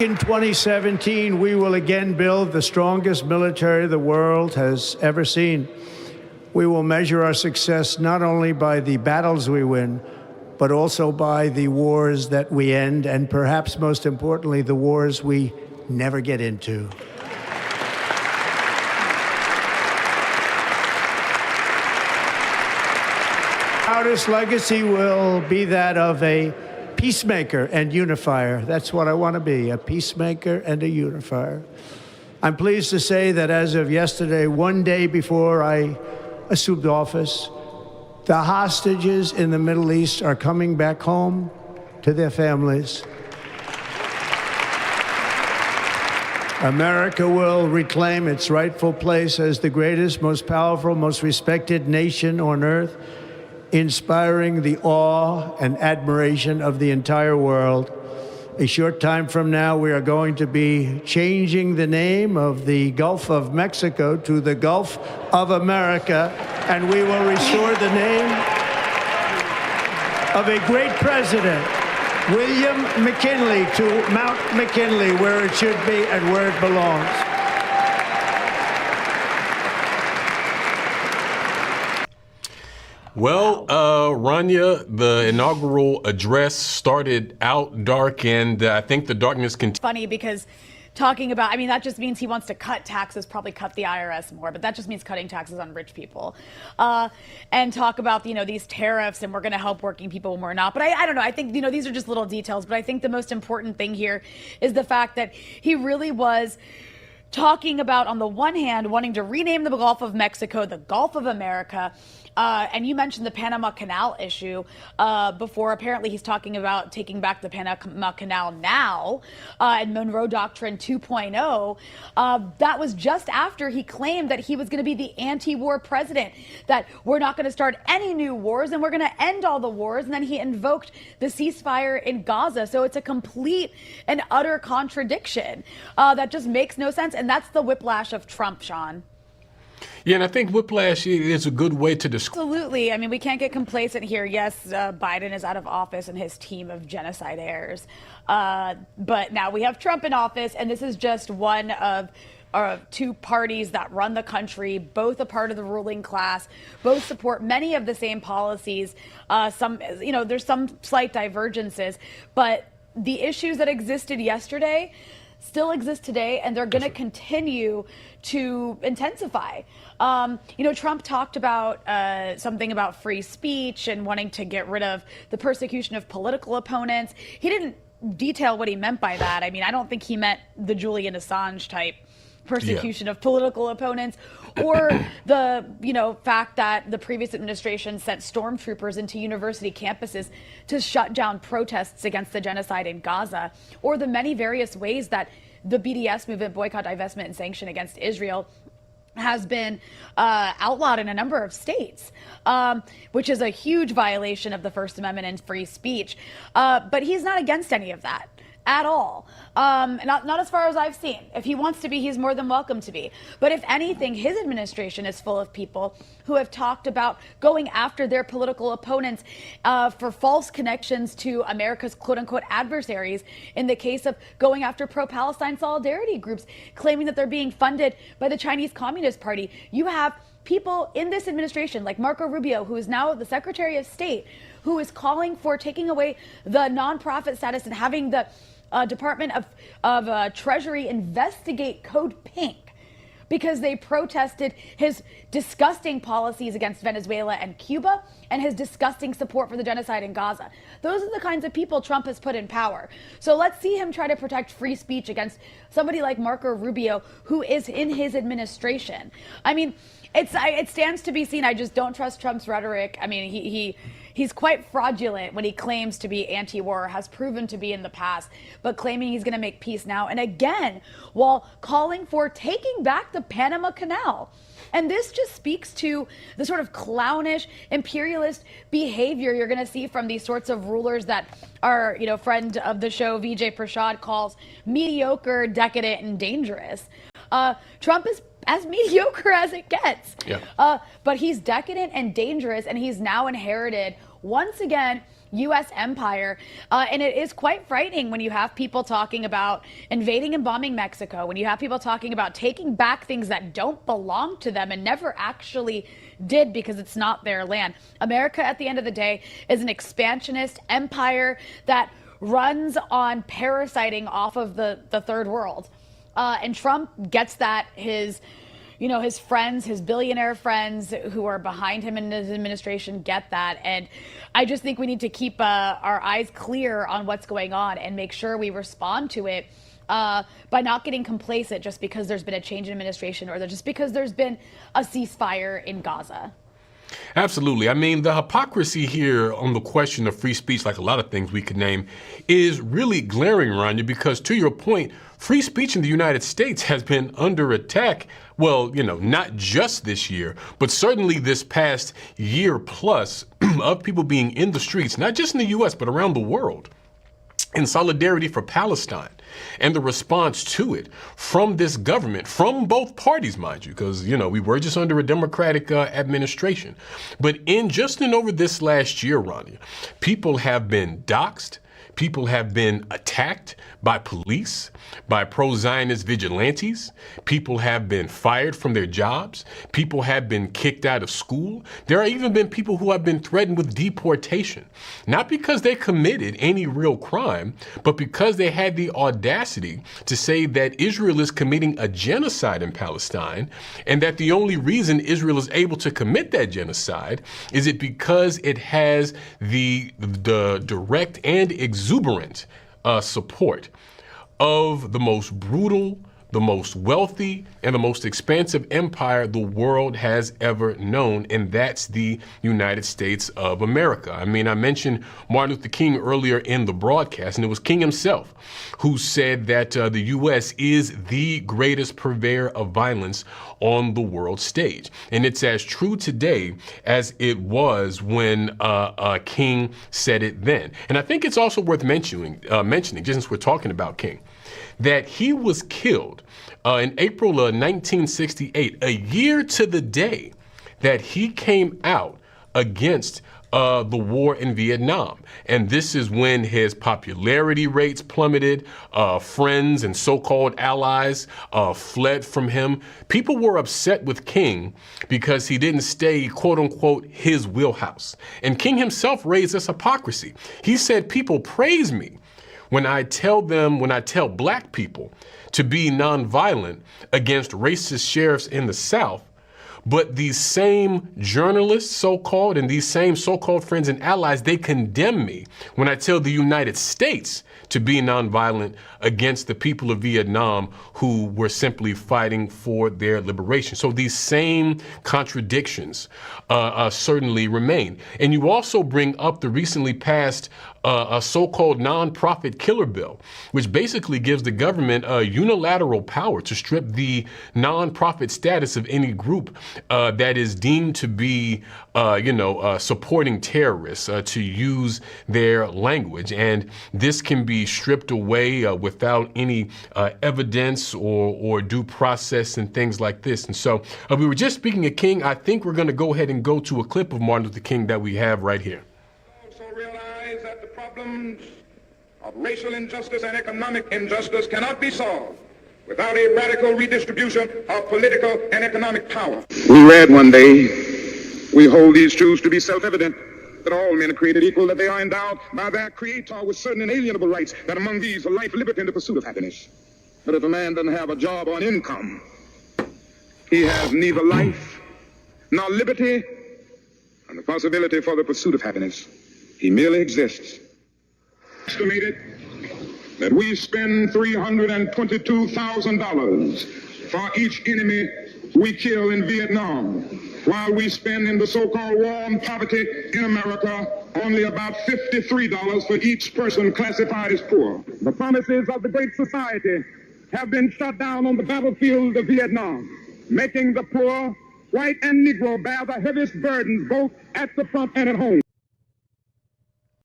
In 2017, we will again build the strongest military the world has ever seen. We will measure our success not only by the battles we win, but also by the wars that we end, and perhaps most importantly, the wars we never get into. Our proudest legacy will be that of a peacemaker and unifier. That's what I want to be, a peacemaker and a unifier. I'm pleased to say that as of yesterday, one day before I assumed office, the hostages in the Middle East are coming back home to their families. America will reclaim its rightful place as the greatest, most powerful, most respected nation on earth, inspiring the awe and admiration of the entire world. A short time from now, we are going to be changing the name of the Gulf of Mexico to the Gulf of America, and we will restore the name of a great president, William McKinley, to Mount McKinley, where it should be and where it belongs. Well, Rania, the inaugural address started out dark, and I think the darkness continues. Funny because talking about, I mean, that just means he wants to cut taxes, probably cut the IRS more, but that just means cutting taxes on rich people. And talk about, you know, these tariffs and we're going to help working people when we're not. But I don't know. I think, you know, these are just little details, but I think the most important thing here is the fact that he really was talking about, on the one hand, wanting to rename the Gulf of Mexico the Gulf of America. And you mentioned the Panama Canal issue before. Apparently, he's talking about taking back the Panama Canal now, and Monroe Doctrine 2.0. That was just after he claimed that he was going to be the anti-war president, that we're not going to start any new wars and we're going to end all the wars. And then he invoked the ceasefire in Gaza. So it's a complete and utter contradiction that just makes no sense. And that's the whiplash of Trump, Sean. Yeah, and I think whiplash is a good way to describe. Absolutely. I mean, we can't get complacent here. Yes, Biden is out of office and his team of genocide heirs. But now we have Trump in office, and this is just one of two parties that run the country, both a part of the ruling class, both support many of the same policies. Some, you know, there's some slight divergences, but the issues that existed yesterday still exist today, and they're going to continue to intensify. You know, Trump talked about something about free speech and wanting to get rid of the persecution of political opponents. He didn't detail what he meant by that. I mean, I don't think he meant the Julian Assange type persecution of political opponents, or the, you know, fact that the previous administration sent stormtroopers into university campuses to shut down protests against the genocide in Gaza, or the many various ways that the BDS movement, boycott, divestment, and sanction against Israel, has been outlawed in a number of states, which is a huge violation of the First Amendment and free speech. But he's not against any of that at all. Not as far as I've seen. If he wants to be, he's more than welcome to be. But if anything, his administration is full of people who have talked about going after their political opponents for false connections to America's quote-unquote adversaries, in the case of going after pro-Palestine solidarity groups, claiming that they're being funded by the Chinese Communist Party. You have people in this administration like Marco Rubio, who is now the Secretary of State, who is calling for taking away the nonprofit status and having the Department of Treasury investigate Code Pink because they protested his disgusting policies against Venezuela and Cuba and his disgusting support for the genocide in Gaza. Those are the kinds of people Trump has put in power. So let's see him try to protect free speech against somebody like Marco Rubio, who is in his administration. I mean, it stands to be seen. I just don't trust Trump's rhetoric. I mean, he's quite fraudulent when he claims to be anti-war, has proven to be in the past, but claiming he's going to make peace now and again, while calling for taking back the Panama Canal. And this just speaks to the sort of clownish, imperialist behavior you're going to see from these sorts of rulers that our, you know, friend of the show, Vijay Prashad, calls mediocre, decadent, and dangerous. Trump is as mediocre as it gets. Yeah. But he's decadent and dangerous, and he's now inherited, once again, U.S. empire. And it is quite frightening when you have people talking about invading and bombing Mexico, when you have people talking about taking back things that don't belong to them and never actually did because it's not their land. America, at the end of the day, is an expansionist empire that runs on parasiting off of the third world. And Trump gets that. His friends, his billionaire friends who are behind him in his administration get that. And I just think we need to keep our eyes clear on what's going on and make sure we respond to it by not getting complacent just because there's been a change in administration or just because there's been a ceasefire in Gaza. Absolutely. I mean, the hypocrisy here on the question of free speech, like a lot of things we could name, is really glaring, Rania, because to your point, free speech in the United States has been under attack. Well, not just this year, but certainly this past year plus of people being in the streets, not just in the U.S., but around the world, in solidarity for Palestine and the response to it from this government, from both parties, mind you, because, we were just under a Democratic administration. But in over this last year, Rania, people have been doxxed. People have been attacked by police, by pro-Zionist vigilantes. People have been fired from their jobs. People have been kicked out of school. There have even been people who have been threatened with deportation, not because they committed any real crime, but because they had the audacity to say that Israel is committing a genocide in Palestine, and that the only reason Israel is able to commit that genocide is because it has the direct and exuberant support of the most brutal, the most wealthy, and the most expansive empire the world has ever known, and that's the United States of America. I mean, I mentioned Martin Luther King earlier in the broadcast, and it was King himself who said that the U.S. is the greatest purveyor of violence on the world stage. And it's as true today as it was when King said it then. And I think it's also worth mentioning, just since we're talking about King, that he was killed in April of 1968, a year to the day that he came out against the war in Vietnam. And this is when his popularity rates plummeted, friends and so-called allies fled from him. People were upset with King because he didn't stay, quote unquote, his wheelhouse. And King himself raised this hypocrisy. He said, people praise me when I tell black people to be nonviolent against racist sheriffs in the South, but these same journalists, so-called, and these same so-called friends and allies, they condemn me when I tell the United States to be nonviolent against the people of Vietnam who were simply fighting for their liberation. So these same contradictions certainly remain. And you also bring up the recently passed a so-called nonprofit killer bill, which basically gives the government unilateral power to strip the nonprofit status of any group that is deemed to be, supporting terrorists, to use their language. And this can be stripped away without any evidence or due process and things like this. And so we were just speaking of King. I think we're going to go ahead and go to a clip of Martin Luther King that we have right here. Realize that the problems of racial injustice and economic injustice cannot be solved without a radical redistribution of political and economic power. We read one day, we hold these truths to be self-evident, that all men are created equal, that they are endowed by their Creator with certain inalienable rights, that among these are life, liberty, and the pursuit of happiness. But if a man doesn't have a job or an income, he has neither life nor liberty and the possibility for the pursuit of happiness. He merely exists. Estimated that we spend $322,000 for each enemy we kill in Vietnam, while we spend in the so-called war on poverty in America only about $53 for each person classified as poor. The promises of the Great Society have been shot down on the battlefield of Vietnam, making the poor, white and Negro, bear the heaviest burdens both at the front and at home.